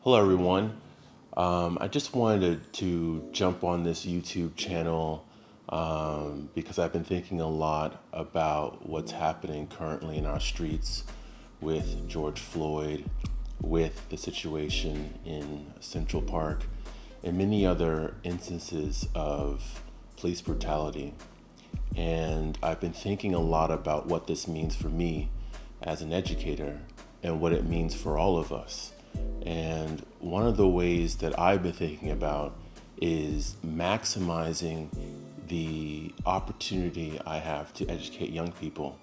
Hello, everyone. I just wanted to jump on this YouTube channel because I've been thinking a lot about what's happening currently in our streets with George Floyd, with the situation in Central Park, and many other instances of police brutality. And I've been thinking a lot about what this means for me as an educator and what it means for all of us. And one of the ways that I've been thinking about is maximizing the opportunity I have to educate young people.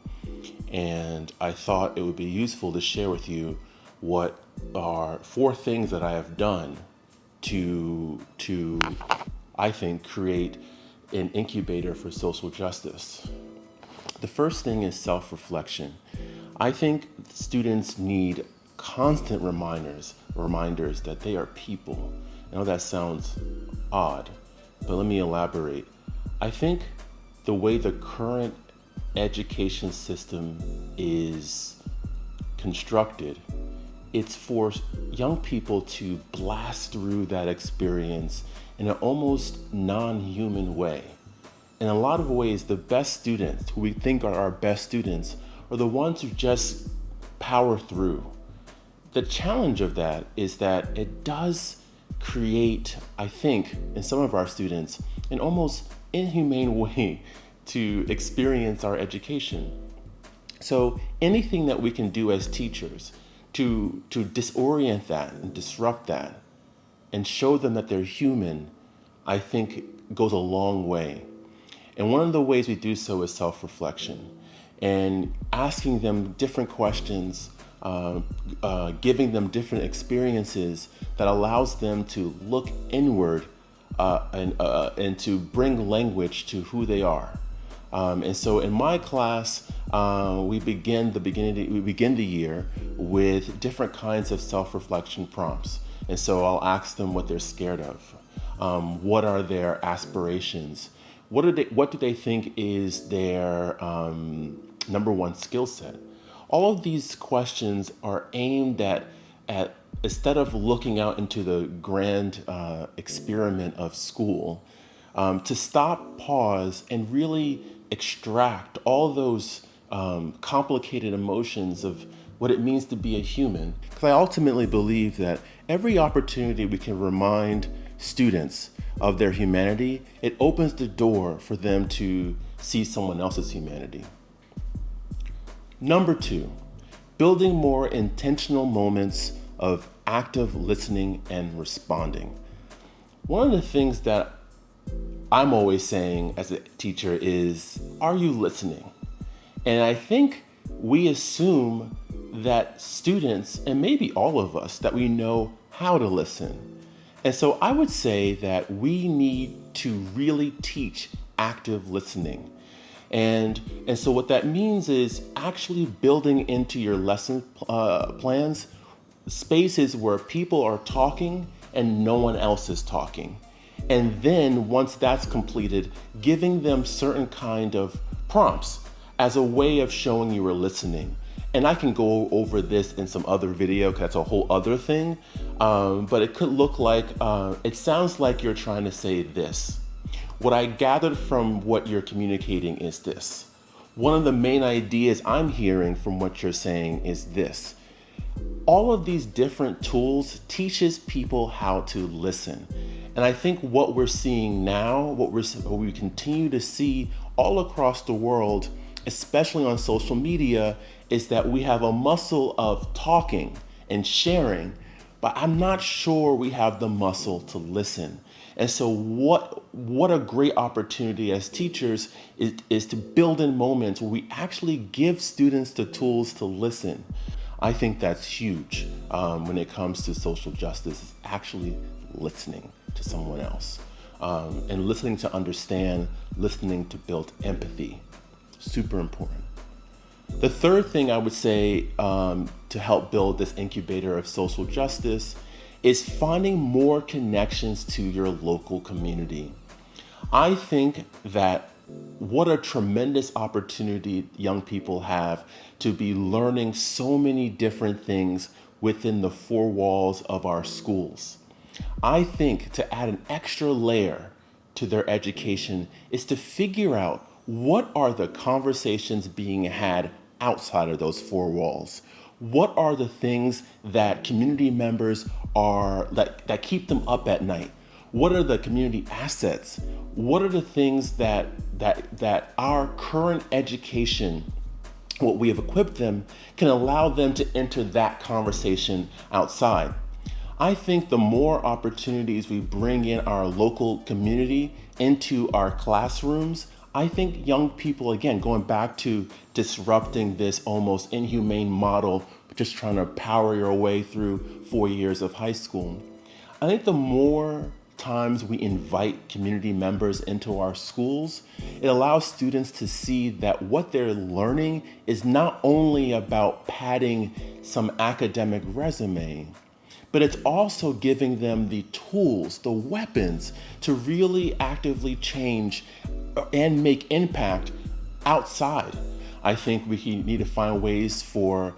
And I thought it would be useful to share with you what are four things that I have done to I think create an incubator for social justice. The first thing is self-reflection. I think students need constant reminders that they are people. I know that sounds odd, but let me elaborate. I think the way the current education system is constructed, it's for young people to blast through that experience in an almost non-human way. In a lot of ways, the best students, who we think are our best students, are the ones who just power through. The challenge of that is that it does create, I think, in some of our students, an almost inhumane way to experience our education. So anything that we can do as teachers to disorient that and disrupt that and show them that they're human, I think goes a long way. And one of the ways we do so is self-reflection and asking them different questions, giving them different experiences that allows them to look inward and to bring language to who they are. And so in my class, we begin the year with different kinds of self-reflection prompts. And so I'll ask them what they're scared of. What are their aspirations? What do they think is their number one skill set? All of these questions are aimed at instead of looking out into the grand experiment of school, to stop, pause, and really extract all those complicated emotions of what it means to be a human. Because I ultimately believe that every opportunity we can remind students of their humanity, it opens the door for them to see someone else's humanity. Number two, building more intentional moments of active listening and responding. One of the things that I'm always saying as a teacher is, are you listening? And I think we assume that students, and maybe all of us, that we know how to listen. And so I would say that we need to really teach active listening. And so what that means is actually building into your lesson plans spaces where people are talking and no one else is talking. And then once that's completed, giving them certain kind of prompts as a way of showing you are listening. And I can go over this in some other video because that's a whole other thing. But it could look like, it sounds like you're trying to say this. What I gathered from what you're communicating is this. One of the main ideas I'm hearing from what you're saying is this. All of these different tools teaches people how to listen. And I think what we're seeing now, what we continue to see all across the world, especially on social media, is that we have a muscle of talking and sharing, but I'm not sure we have the muscle to listen. And so what a great opportunity as teachers is to build in moments where we actually give students the tools to listen. I think that's huge when it comes to social justice, is actually listening to someone else and listening to understand, listening to build empathy. Super important. The third thing I would say to help build this incubator of social justice is finding more connections to your local community. I think that what a tremendous opportunity young people have to be learning so many different things within the four walls of our schools. I think to add an extra layer to their education is to figure out what are the conversations being had outside of those four walls. What are the things that community members are that keep them up at night? What are the community assets? What are the things that our current education, what we have equipped them, can allow them to enter that conversation outside? I think the more opportunities we bring in our local community into our classrooms, I think young people, again, going back to disrupting this almost inhumane model, just trying to power your way through 4 years of high school. I think the more times we invite community members into our schools, it allows students to see that what they're learning is not only about padding some academic resume, but it's also giving them the tools, the weapons to really actively change and make impact outside. I think we need to find ways for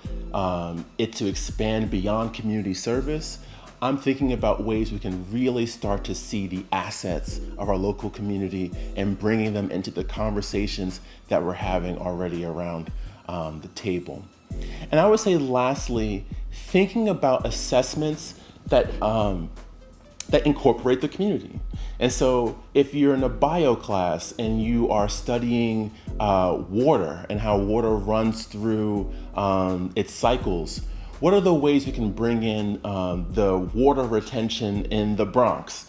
it to expand beyond community service. I'm thinking about ways we can really start to see the assets of our local community and bringing them into the conversations that we're having already around the table. And I would say lastly, thinking about assessments that incorporate the community. And so if you're in a bio class and you are studying water and how water runs through its cycles, what are the ways we can bring in the water retention in the Bronx?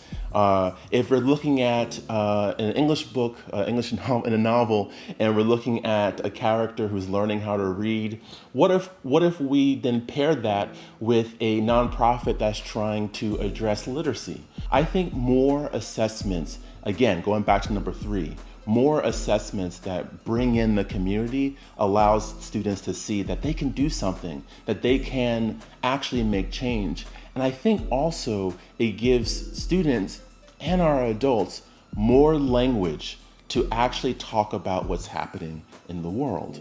If we're looking at an English book, in a novel, and we're looking at a character who's learning how to read, what if we then pair that with a nonprofit that's trying to address literacy? I think more assessments, again, going back to number 3, more assessments that bring in the community allows students to see that they can do something, that they can actually make change. And I think also it gives students and our adults more language to actually talk about what's happening in the world.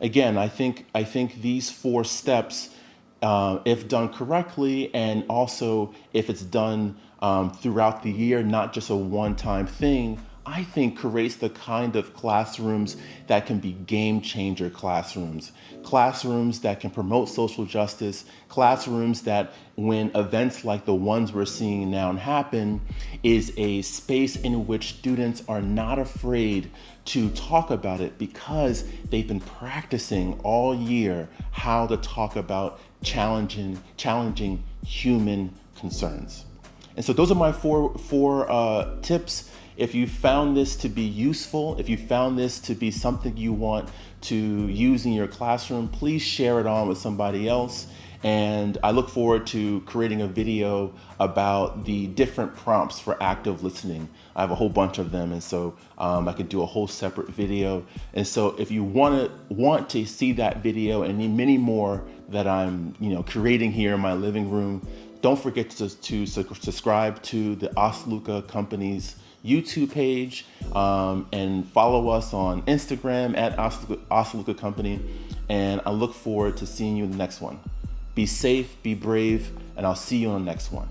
Again, I think these 4 steps, if done correctly, and also if it's done throughout the year, not just a one-time thing, I think creates the kind of classrooms that can be game changer classrooms that can promote social justice, classrooms that when events like the ones we're seeing now happen, is a space in which students are not afraid to talk about it because they've been practicing all year how to talk about challenging human concerns. And so those are my four tips. If you found this to be useful, if you found this to be something you want to use in your classroom, please share it on with somebody else. And I look forward to creating a video about the different prompts for active listening. I have a whole bunch of them, and so I could do a whole separate video. And so if you want to see that video and many more that I'm creating here in my living room, don't forget to subscribe to the Osluka Company's YouTube page and follow us on Instagram at Osluka Company. And I look forward to seeing you in the next one. Be safe, be brave, and I'll see you on the next one.